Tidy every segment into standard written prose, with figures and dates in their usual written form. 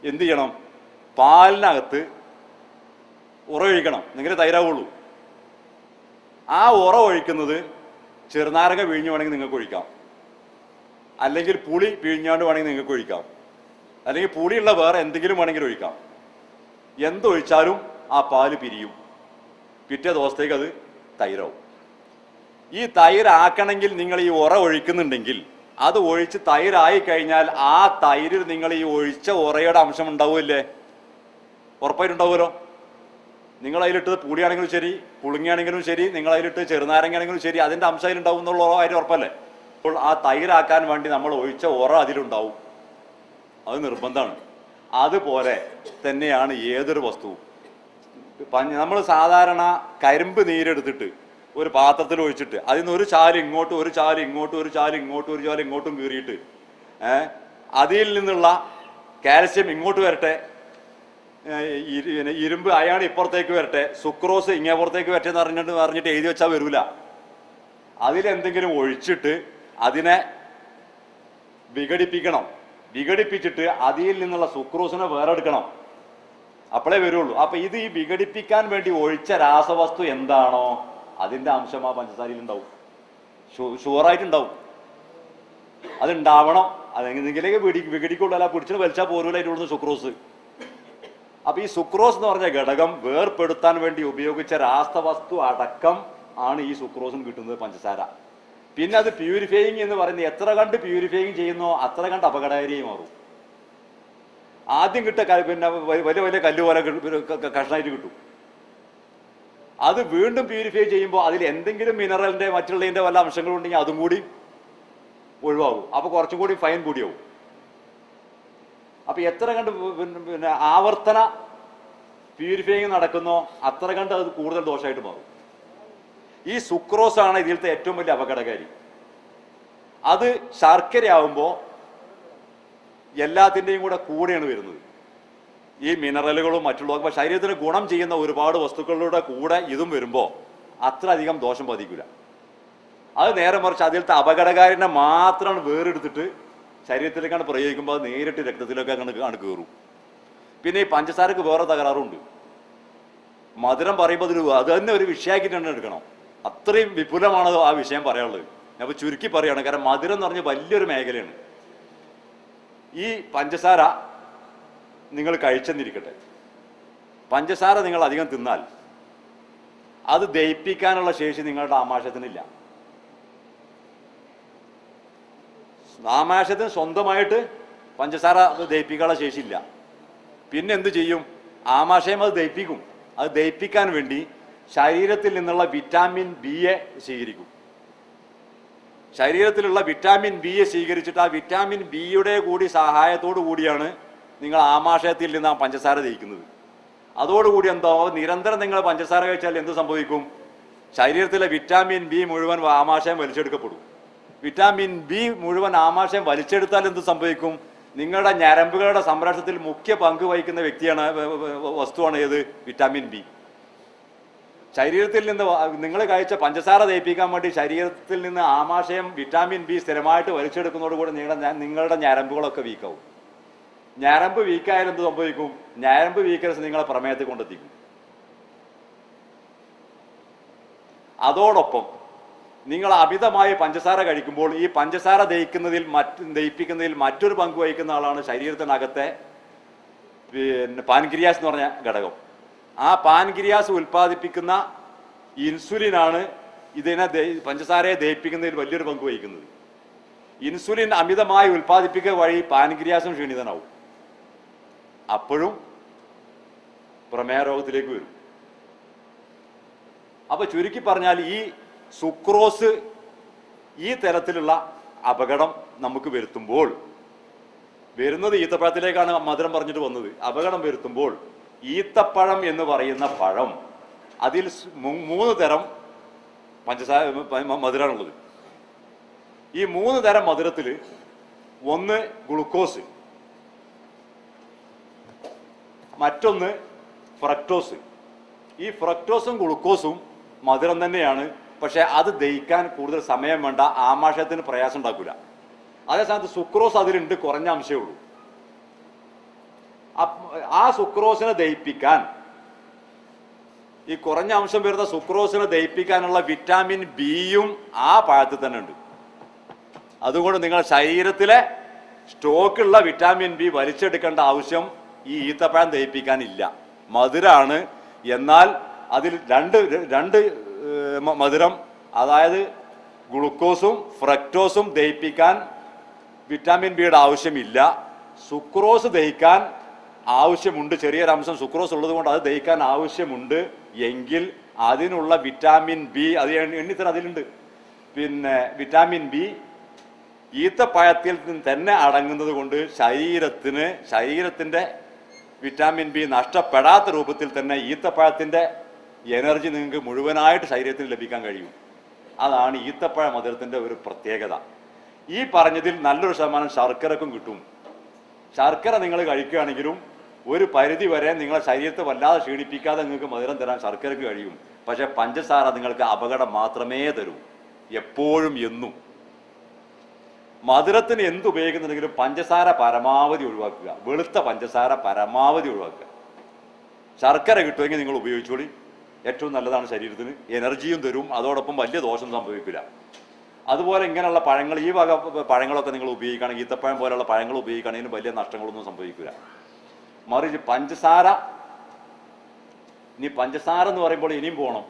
എന്ത് ചെയ്യണം? പാലിനകത്ത് ഉറ ഒഴിക്കണം, എന്നെങ്കിലേ തൈരാവുള്ളൂ. ആ ഉറ ഒഴിക്കുന്നത് ചെറുനാരങ്ങ പിഴിഞ്ഞ് വേണമെങ്കിൽ നിങ്ങൾക്ക് ഒഴിക്കാം, അല്ലെങ്കിൽ പുളി പിഴിഞ്ഞാണ്ട് വേണമെങ്കിൽ നിങ്ങൾക്ക് ഒഴിക്കാം, അല്ലെങ്കിൽ പുളിയുള്ള വേറെ എന്തെങ്കിലും വേണമെങ്കിൽ ഒഴിക്കാം. എന്തൊഴിച്ചാലും ആ പാല് പിരിയും, പിറ്റേ ദിവസത്തേക്ക് അത് തൈരാവും. ഈ തൈരാക്കണമെങ്കിൽ നിങ്ങൾ ഈ ഉറ ഒഴിക്കുന്നുണ്ടെങ്കിൽ അത് ഒഴിച്ച് തൈരായി കഴിഞ്ഞാൽ ആ തൈരിൽ നിങ്ങൾ ഈ ഒഴിച്ച ഉറയുടെ അംശം ഉണ്ടാവില്ലേ? ഉറപ്പായിട്ടുണ്ടാവുമല്ലോ. നിങ്ങൾ അതിലിട്ടത് പുളിയാണെങ്കിലും ശരി, പുളുങ്ങിയാണെങ്കിലും ശരി, നിങ്ങൾ അതിലിട്ട് ചെറുനാരങ്ങയാണെങ്കിലും ശരി, അതിൻ്റെ അംശം അതിലുണ്ടാവും എന്നുള്ള കാര്യം ഉറപ്പല്ലേ? അപ്പോൾ ആ തൈരാക്കാൻ വേണ്ടി നമ്മൾ ഒഴിച്ച ഉറ അതിലുണ്ടാവും, അത് നിർബന്ധമാണ്. അതുപോലെ തന്നെയാണ് ഏതൊരു വസ്തുവും. നമ്മൾ സാധാരണ കരിമ്പ് നീരെടുത്തിട്ട് ഒരു പാത്രത്തിൽ ഒഴിച്ചിട്ട് അതിൽ നിന്ന് ഒരു ചാല് ഇങ്ങോട്ടും ഒരു ചാല് ഇങ്ങോട്ടും ഒരു ചാല് ഇങ്ങോട്ടും ഒരു ചാല് ഇങ്ങോട്ടും കീറിയിട്ട് അതിൽ നിന്നുള്ള കാൽസ്യം ഇങ്ങോട്ട് വരട്ടെ, ഇരുമ്പ് അയാണ് ഇപ്പുറത്തേക്ക് വരട്ടെ, സുക്രോസ് ഇങ്ങേപ്പുറത്തേക്ക് വരട്ടെ എന്ന് പറഞ്ഞിട്ട് എഴുതി വെച്ചാൽ വരൂല. അതിലെന്തെങ്കിലും ഒഴിച്ചിട്ട് അതിനെ വിഘടിപ്പിക്കണം. വിഘടിപ്പിച്ചിട്ട് അതിൽ നിന്നുള്ള സുക്രോസിനെ വേറെ എടുക്കണം, അപ്പോഴേ വരുള്ളൂ. അപ്പൊ ഇത് ഈ വിഘടിപ്പിക്കാൻ വേണ്ടി ഒഴിച്ച രാസവസ്തു എന്താണോ അതിന്റെ അംശം ആ പഞ്ചസാരയിൽ ഉണ്ടാവും, ഷുവറായിട്ടുണ്ടാവും. അതുണ്ടാവണം, അതെങ്കിലേക്ക് വിഘടിക്കുള്ളൂ, അല്ല പിടിച്ചിട്ട് വലിച്ചാൽ പോരൂല അതിൻ്റെ സുക്രോസ്. അപ്പൊ ഈ സുക്രോസ് എന്ന് പറഞ്ഞ ഘടകം വേർപെടുത്താൻ വേണ്ടി ഉപയോഗിച്ച രാസവസ്തു അടക്കം ആണ് ഈ സുക്രോസിന് കിട്ടുന്നത് പഞ്ചസാര. പിന്നെ അത് പ്യൂരിഫൈയിങ് എന്ന് പറയുന്നത് എത്ര കണ്ട് പ്യൂരിഫൈയിങ് ചെയ്യുന്നോ അത്ര കണ്ട് അപകടകാരിയായി മാറും. ആദ്യം പിന്നെ വലിയ വലിയ കല്ല് പോലെ കഷ്ണമായിട്ട് കിട്ടും. അത് വീണ്ടും പ്യൂരിഫൈ ചെയ്യുമ്പോൾ അതിൽ എന്തെങ്കിലും മിനറലിന്റെ മറ്റുള്ളതിന്റെ വല്ല അംശങ്ങളുണ്ടെങ്കിൽ അതും കൂടി ഒഴിവാകും. അപ്പൊ കുറച്ചും കൂടി ഫൈൻ കൂടിയാവും. അപ്പൊ എത്ര കണ്ട് പിന്നെ ആവർത്തന പ്യൂരിഫൈയിങ് നടക്കുന്നോ അത്ര കണ്ട് അത് കൂടുതൽ ദോഷമായിട്ട് മാറും. ഈ സുക്രോസ് ആണ് ഇതിലത്തെ ഏറ്റവും വലിയ അപകടകാരി. അത് ശർക്കരയാവുമ്പോൾ എല്ലാത്തിൻ്റെയും കൂടെയാണ് വരുന്നത്, ഈ മിനറലുകളും മറ്റുള്ള. അപ്പൊ ശരീരത്തിന് ഗുണം ചെയ്യുന്ന ഒരുപാട് വസ്തുക്കളുടെ കൂടെ ഇതും വരുമ്പോൾ അത്ര അധികം ദോഷം പതിക്കില്ല. അത് നേരെ മറിച്ച് അതിലത്തെ അപകടകാരിനെ മാത്രമാണ് വേറെടുത്തിട്ട് ശരീരത്തിലേക്കാണ് പ്രയോഗിക്കുമ്പോൾ അത് നേരിട്ട് രക്തത്തിലൊക്കെ ആണ് കയറും. പിന്നെ ഈ പഞ്ചസാരക്ക് വേറെ തകരാറുണ്ട്. മധുരം പറയുമ്പോൾ അത് തന്നെ ഒരു വിഷയമാക്കിയിട്ട് തന്നെ എടുക്കണം. അത്രയും വിപുലമാണ് ആ വിഷയം പറയാനുള്ളത്. ഞാൻ ഇപ്പോൾ ചുരുക്കി പറയുകയാണ്, കാരണം മധുരം എന്ന് പറഞ്ഞാൽ വലിയൊരു മേഖലയാണ്. ഈ പഞ്ചസാര നിങ്ങൾ കഴിച്ചെന്നിരിക്കട്ടെ, പഞ്ചസാര നിങ്ങൾ അധികം തിന്നാൽ അത് ദഹിപ്പിക്കാനുള്ള ശേഷി നിങ്ങളുടെ ആമാശയത്തിനില്ല. ആമാശയത്തിന് സ്വന്തമായിട്ട് പഞ്ചസാര ദഹിപ്പിക്കാനുള്ള ശേഷിയില്ല. പിന്നെ എന്ത് ചെയ്യും? ആമാശയം അത് ദഹിപ്പിക്കും. അത് ദഹിപ്പിക്കാൻ വേണ്ടി ശരീരത്തിൽ നിന്നുള്ള വിറ്റാമിൻ ബിയെ സ്വീകരിക്കും. ശരീരത്തിലുള്ള വിറ്റാമിൻ ബിയെ സ്വീകരിച്ചിട്ട് ആ വിറ്റാമിൻ ബിയുടെ കൂടി സഹായത്തോടു കൂടിയാണ് നിങ്ങൾ ആമാശയത്തിൽ നിന്ന് ആ പഞ്ചസാര ദഹിക്കുന്നത്. അതോടുകൂടി എന്തോ നിരന്തരം നിങ്ങൾ പഞ്ചസാര കഴിച്ചാൽ എന്ത് സംഭവിക്കും? ശരീരത്തിലെ വിറ്റാമിൻ ബി മുഴുവൻ ആമാശയം വലിച്ചെടുക്കപ്പെടും. വിറ്റാമിൻ ബി മുഴുവൻ ആമാശയം വലിച്ചെടുത്താൽ എന്ത് സംഭവിക്കും? നിങ്ങളുടെ ഞരമ്പുകളുടെ സംരക്ഷണത്തിൽ മുഖ്യ പങ്ക് വഹിക്കുന്ന വസ്തുവാണ് ഏത്? Vitamin B. ശരീരത്തിൽ നിന്ന് നിങ്ങൾ കഴിച്ച പഞ്ചസാര ദഹിപ്പിക്കാൻ വേണ്ടി ശരീരത്തിൽ നിന്ന് ആമാശയം വിറ്റാമിൻ ബി സ്ഥിരമായിട്ട് വലിച്ചെടുക്കുന്നതോടുകൂടി നിങ്ങളുടെ ഞരമ്പുകളൊക്കെ വീക്കാവും. ഞരമ്പ് വീക്കായാൽ എന്ത് സംഭവിക്കും? ഞരമ്പ് വീക്കൻസ് നിങ്ങളെ പ്രമേയത്തിൽ കൊണ്ടെത്തിക്കും. അതോടൊപ്പം നിങ്ങൾ അമിതമായി പഞ്ചസാര കഴിക്കുമ്പോൾ ഈ പഞ്ചസാര ദഹിപ്പിക്കുന്നതിൽ മറ്റൊരു പങ്ക് വഹിക്കുന്ന ആളാണ് ശരീരത്തിനകത്തെ പിന്നെ പാൻക്രിയാസ് എന്ന് പറഞ്ഞ ഘടകം. ആ പാൻക്രിയാസ് ഉൽപ്പാദിപ്പിക്കുന്ന ഇൻസുലിനാണ് ഇതിനെ പഞ്ചസാരയെ ദഹിപ്പിക്കുന്നതിൽ വലിയൊരു പങ്ക് വഹിക്കുന്നത്. ഇൻസുലിൻ അമിതമായി ഉൽപ്പാദിപ്പിക്കുക വഴി പാൻക്രിയാസും ക്ഷീണിതനാവും. അപ്പോഴും പ്രമേഹ രോഗത്തിലേക്ക് വരും. അപ്പൊ ചുരുക്കി പറഞ്ഞാൽ ഈ സുക്രോസ് ഈ തരത്തിലുള്ള അപകടം നമുക്ക് വരുത്തുമ്പോൾ, വരുന്നത് ഈത്തപ്പഴത്തിലേക്കാണ് മധുരം പറഞ്ഞിട്ട് വന്നത്, അപകടം വരുത്തുമ്പോൾ ഈത്തപ്പഴം എന്ന് പറയുന്ന പഴം, അതിൽ 3 തരം മധുരമാണുള്ളത്. ഈ 3 തരം മധുരത്തിൽ ഒന്ന് ഗ്ലൂക്കോസ്, മറ്റൊന്ന് ഫ്രക്ടോസ്. ഈ ഫ്രക്ടോസും ഗ്ലൂക്കോസും മധുരം തന്നെയാണ്, പക്ഷെ അത് ദഹിക്കാൻ കൂടുതൽ സമയം വേണ്ട, ആമാശയത്തിന് പ്രയാസം ഉണ്ടാക്കില്ല. അതേസമയത്ത് സുക്രോസ് അതിലുണ്ട്, കുറഞ്ഞ അംശമേ ഉള്ളൂ. ആ സുക്രോസിനെ ദഹിപ്പിക്കാൻ, ഈ കുറഞ്ഞ അംശം വരുന്ന സുക്രോസിനെ ദഹിപ്പിക്കാനുള്ള വിറ്റാമിൻ ബിയും ആ പഴത്തിൽ തന്നെ ഉണ്ട്. അതുകൊണ്ട് നിങ്ങൾ ശരീരത്തിലെ സ്റ്റോക്കുള്ള വിറ്റാമിൻ ബി വലിച്ചെടുക്കേണ്ട ആവശ്യം ഈ ഈത്തപ്പഴം ദഹിപ്പിക്കാനില്ല. മധുരാണ്, എന്നാൽ അതിൽ രണ്ട് മധുരം, അതായത് ഗ്ലൂക്കോസും ഫ്രക്ടോസും ദഹിപ്പിക്കാൻ വിറ്റാമിൻ ബിയുടെ ആവശ്യമില്ല. സുക്രോസ് ദഹിക്കാൻ ആവശ്യമുണ്ട്, ചെറിയൊരംശം സുക്രോസ് ഉള്ളത് കൊണ്ട് അത് ദഹിക്കാൻ ആവശ്യമുണ്ട് എങ്കിൽ അതിനുള്ള വിറ്റാമിൻ ബി, അത് എണ്ണിത്തരം അതിലുണ്ട്. പിന്നെ വിറ്റാമിൻ ബി ഈത്തപ്പഴത്തിൽ തന്നെ അടങ്ങുന്നത് കൊണ്ട് ശരീരത്തിൻ്റെ വിറ്റാമിൻ ബി നഷ്ടപ്പെടാത്ത രൂപത്തിൽ തന്നെ ഈത്തപ്പഴത്തിൻ്റെ എനർജി നിങ്ങൾക്ക് മുഴുവനായിട്ട് ശരീരത്തിന് ലഭിക്കാൻ കഴിയും. അതാണ് ഈത്തപ്പഴ മധുരത്തിൻ്റെ ഒരു പ്രത്യേകത. ഈ പറഞ്ഞതിൽ നല്ലൊരു ശതമാനം ശർക്കരക്കും കിട്ടും. ശർക്കര നിങ്ങൾ കഴിക്കുകയാണെങ്കിലും ഒരു പരിധി വരെ നിങ്ങളെ ശരീരത്തെ വല്ലാതെ ക്ഷീണിപ്പിക്കാതെ നിങ്ങൾക്ക് മധുരം തരാൻ ശർക്കരക്ക് കഴിയും. പക്ഷെ പഞ്ചസാര നിങ്ങൾക്ക് അപകടം മാത്രമേ തരൂ, എപ്പോഴും എന്നും. മധുരത്തിന് എന്തുപയോഗിക്കുന്നുണ്ടെങ്കിലും പഞ്ചസാര പരമാവധി ഒഴിവാക്കുക, വെളുത്ത പഞ്ചസാര പരമാവധി ഒഴിവാക്കുക. ശർക്കര കിട്ടുമെങ്കിൽ നിങ്ങൾ ഉപയോഗിച്ചോളി, ഏറ്റവും നല്ലതാണ് ശരീരത്തിന്, എനർജിയും തരും, അതോടൊപ്പം വലിയ ദോഷം സംഭവിക്കില്ല. അതുപോലെ ഇങ്ങനെയുള്ള പഴങ്ങൾ, ഈ വക പഴങ്ങളൊക്കെ നിങ്ങൾ ഉപയോഗിക്കുകയാണെങ്കിൽ, ഈത്തപ്പഴം പോലെയുള്ള പഴങ്ങൾ ഉപയോഗിക്കുകയാണെങ്കിൽ വലിയ നഷ്ടങ്ങളൊന്നും സംഭവിക്കില്ല. മറിച്ച് പഞ്ചസാര എന്ന് പറയുമ്പോൾ ഇനിയും പോകണം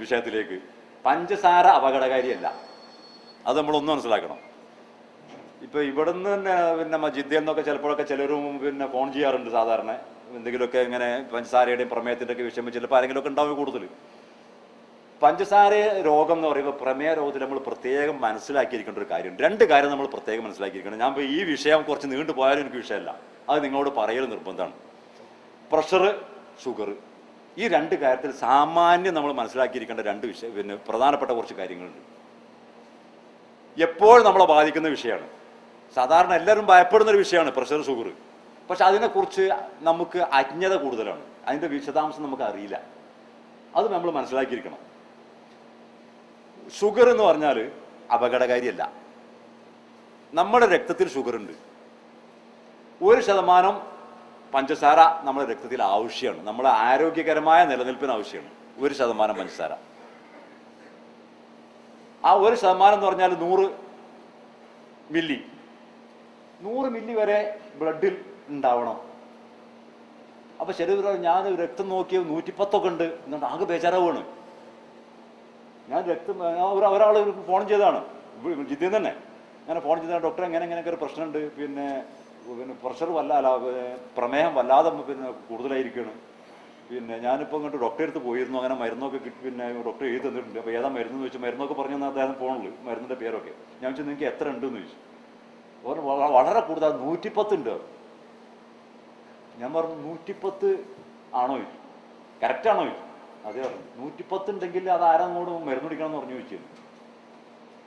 വിഷയത്തിലേക്ക്. പഞ്ചസാര അപകടകാരിയല്ല, അത് നമ്മളൊന്നും മനസ്സിലാക്കണം. ഇപ്പൊ ഇവിടുന്ന് തന്നെ പിന്നെ ജിദ്ദയിൽ നിന്നൊക്കെ ചിലപ്പോഴൊക്കെ ചിലരും പിന്നെ ഫോൺ ചെയ്യാറുണ്ട്. സാധാരണ എന്തെങ്കിലുമൊക്കെ ഇങ്ങനെ പഞ്ചസാരയുടെയും പ്രമേയത്തിൻ്റെ ഒക്കെ വിഷയം ചിലപ്പോൾ ആരെങ്കിലുമൊക്കെ ഉണ്ടാവും കൂടുതൽ. പഞ്ചസാര രോഗം എന്ന് പറയുമ്പോൾ പ്രമേയ രോഗത്തിൽ നമ്മൾ പ്രത്യേകം മനസ്സിലാക്കിയിരിക്കേണ്ട ഒരു കാര്യം, രണ്ട് കാര്യം നമ്മൾ പ്രത്യേകം മനസ്സിലാക്കിയിരിക്കണം. ഞാൻ ഇപ്പോൾ ഈ വിഷയം കുറച്ച് നീണ്ടു പോയാലും എനിക്ക് വിഷയമല്ല, അത് നിങ്ങളോട് പറയൽ നിർബന്ധമാണ്. പ്രഷർ, ഷുഗർ, ഈ രണ്ട് കാര്യത്തിൽ സാമാന്യം നമ്മൾ മനസ്സിലാക്കിയിരിക്കേണ്ട രണ്ട് വിഷയം, പിന്നെ പ്രധാനപ്പെട്ട കുറച്ച് കാര്യങ്ങളുണ്ട്. എപ്പോഴും നമ്മളെ ബാധിക്കുന്ന വിഷയമാണ്, സാധാരണ എല്ലാവരും ഭയപ്പെടുന്നൊരു വിഷയമാണ് പ്രഷർ, ഷുഗർ. പക്ഷെ അതിനെക്കുറിച്ച് നമുക്ക് അജ്ഞത കൂടുതലാണ്, അതിൻ്റെ വിശദാംശം നമുക്ക് അറിയില്ല. അത് നമ്മൾ മനസ്സിലാക്കിയിരിക്കണം. ഷുഗർ എന്ന് പറഞ്ഞാൽ അപകടകാരിയല്ല. നമ്മുടെ രക്തത്തിൽ ഷുഗർ ഉണ്ട്. 1% പഞ്ചസാര നമ്മുടെ രക്തത്തിൽ ആവശ്യമാണ്, നമ്മുടെ ആരോഗ്യകരമായ നിലനിൽപ്പിന് ആവശ്യമാണ് 1% പഞ്ചസാര. ആ 1% എന്ന് പറഞ്ഞാൽ 100 മില്ലി വരെ ബ്ലഡിൽ ഉണ്ടാവണം. അപ്പൊ ശരീരം, ഞാൻ രക്തം നോക്കിയ 110 ഉണ്ട് എന്നുകൊണ്ട് ആകെ ബേജാറാവുകയാണ്. ഞാൻ ഒരാൾ ഫോൺ ചെയ്തതാണ് ജിദ്ദയിൽ തന്നെ. അങ്ങനെ ഫോൺ ചെയ്ത ഡോക്ടർ എങ്ങനെയൊക്കെ ഒരു പ്രശ്നമുണ്ട്, പിന്നെ പ്രഷർ പ്രമേഹം വല്ലാതെ പിന്നെ കൂടുതലായിരിക്കുകയാണ്. പിന്നെ ഞാനിപ്പോൾ ഇങ്ങോട്ട് ഡോക്ടറെ അടുത്ത് പോയിരുന്നു, അങ്ങനെ മരുന്നൊക്കെ പിന്നെ ഡോക്ടർ എഴുതി തന്നിട്ടുണ്ട്. അപ്പോൾ ഏതാ മരുന്ന് ചോദിച്ചു, മരുന്നൊക്കെ പറഞ്ഞു തന്നെ അദ്ദേഹം ഫോണിൽ മരുന്നിൻ്റെ പേരൊക്കെ. ഞാൻ ചോദിച്ചു നിങ്ങൾക്ക് എത്ര ഉണ്ടെന്ന് ചോദിച്ചു. വളരെ കൂടുതൽ 110 ഉണ്ട്. ഞാൻ പറഞ്ഞു 110 ആണോ ചോദിച്ചു, കറക്റ്റാണോ ചോദിച്ചു. അതേ പറഞ്ഞു. 110 ഉണ്ടെങ്കിൽ അത് ആരാങ്ങോട് മരുന്ന് കുടിക്കണം എന്ന് പറഞ്ഞു ചോദിച്ചു.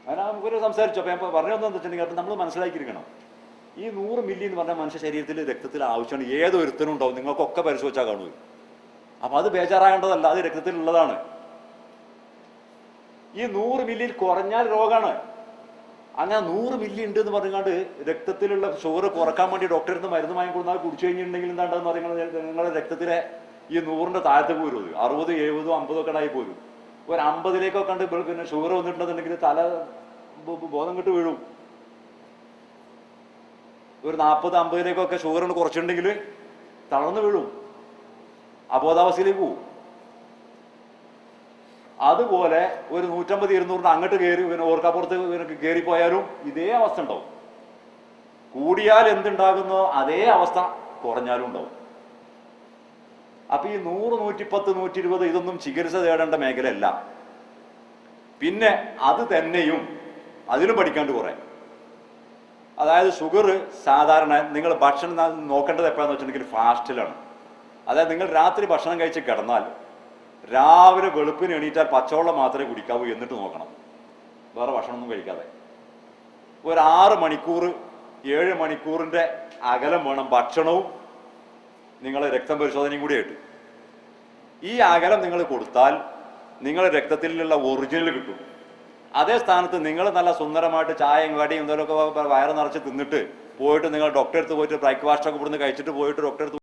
അങ്ങനെ നമുക്കൊരു സംസാരിച്ചു. അപ്പോൾ ഞാൻ പറഞ്ഞതെന്ന് വെച്ചിട്ടുണ്ടെങ്കിൽ അപ്പം നമ്മൾ മനസ്സിലാക്കിയിരിക്കണം, ഈ 100 മില്ലി എന്ന് പറഞ്ഞാൽ മനുഷ്യ ശരീരത്തിൽ രക്തത്തിൽ ആവശ്യമാണ്. ഏതൊരുത്തനും ഉണ്ടാവും, നിങ്ങൾക്കൊക്കെ പരിശോധിച്ചാൽ കാണുക. അപ്പം അത് ബേജാറാകേണ്ടതല്ല, അത് രക്തത്തിലുള്ളതാണ്. ഈ 100 മില്ലിയിൽ കുറഞ്ഞാൽ രോഗമാണ്. അങ്ങനെ 100 മില്ലി ഉണ്ട് എന്ന് പറഞ്ഞുകൊണ്ട് രക്തത്തിലുള്ള ഷുഗർ കുറക്കാൻ വേണ്ടി ഡോക്ടറിൽ നിന്ന് മരുന്ന് വാങ്ങി കൊടുത്താൽ കുടിച്ചു കഴിഞ്ഞിട്ടുണ്ടെങ്കിൽ എന്താണെന്ന് പറയുന്നത്, നിങ്ങളുടെ രക്തത്തിലെ ഈ 100ന്റെ താഴത്തേക്ക് പോരും, 60, 70, 50 ഒക്കെ ആയി പോരും. ഒരു 50-ലേക്കൊക്കെ കണ്ട് പിന്നെ ഷുഗർ വന്നിട്ടുണ്ടെന്നുണ്ടെങ്കിൽ തല ബോധം കെട്ട് വീഴും. ഒരു 40, 50-ലേക്കൊക്കെ ഷുഗർ കുറച്ചിട്ടുണ്ടെങ്കിൽ തളർന്നു വീഴും, അബോധാവസ്ഥയിലേക്ക് പോവും. അതുപോലെ ഒരു 150, 200 അങ്ങോട്ട് കയറി പിന്നെ ഓർക്കാപ്പുറത്ത് കയറിപ്പോയാലും ഇതേ അവസ്ഥ ഉണ്ടാവും. കൂടിയാൽ എന്തുണ്ടാകുന്നോ അതേ അവസ്ഥ കുറഞ്ഞാലും ഉണ്ടാവും. അപ്പൊ ഈ 100, 110, 120 ഇതൊന്നും ചികിത്സ തേടേണ്ട മേഖലയല്ല. പിന്നെ അത് തന്നെയും അതിലും പഠിക്കാണ്ട് കുറെ. അതായത് ഷുഗർ സാധാരണ നിങ്ങൾ ഭക്ഷണം നോക്കേണ്ടത് എപ്പോഴാന്ന് വെച്ചിട്ടുണ്ടെങ്കിൽ ഫാസ്റ്റിലാണ്. അതായത് നിങ്ങൾ രാത്രി ഭക്ഷണം കഴിച്ച് കിടന്നാൽ രാവിലെ വെളുപ്പിന് എണീറ്റാൽ പച്ചവെള്ളം മാത്രമേ കുടിക്കാവൂ, എന്നിട്ട് നോക്കണം, വേറെ ഭക്ഷണമൊന്നും കഴിക്കാതെ. ഒരു 6 മണിക്കൂർ 7 മണിക്കൂറിൻ്റെ അകലം വേണം ഭക്ഷണവും നിങ്ങൾ രക്തം പരിശോധനയും കൂടി ആയിട്ട്. ഈ അകലം നിങ്ങൾ കൊടുത്താൽ നിങ്ങളുടെ രക്തത്തിലുള്ള ഒറിജിനൽ കിട്ടും. അതേ സ്ഥാനത്ത് നിങ്ങൾ നല്ല സുന്ദരമായിട്ട് ചായയും കടിയും എന്തെങ്കിലുമൊക്കെ വയറ് നിറച്ച് തിന്നിട്ട് പോയിട്ട് നിങ്ങൾ ഡോക്ടറെ അടുത്ത് പോയിട്ട് ബ്രേക്ക്ഫാസ്റ്റ് ഒക്കെ ഇവിടുന്ന് കഴിച്ചിട്ട് പോയിട്ട് ഡോക്ടറെ അടുത്ത്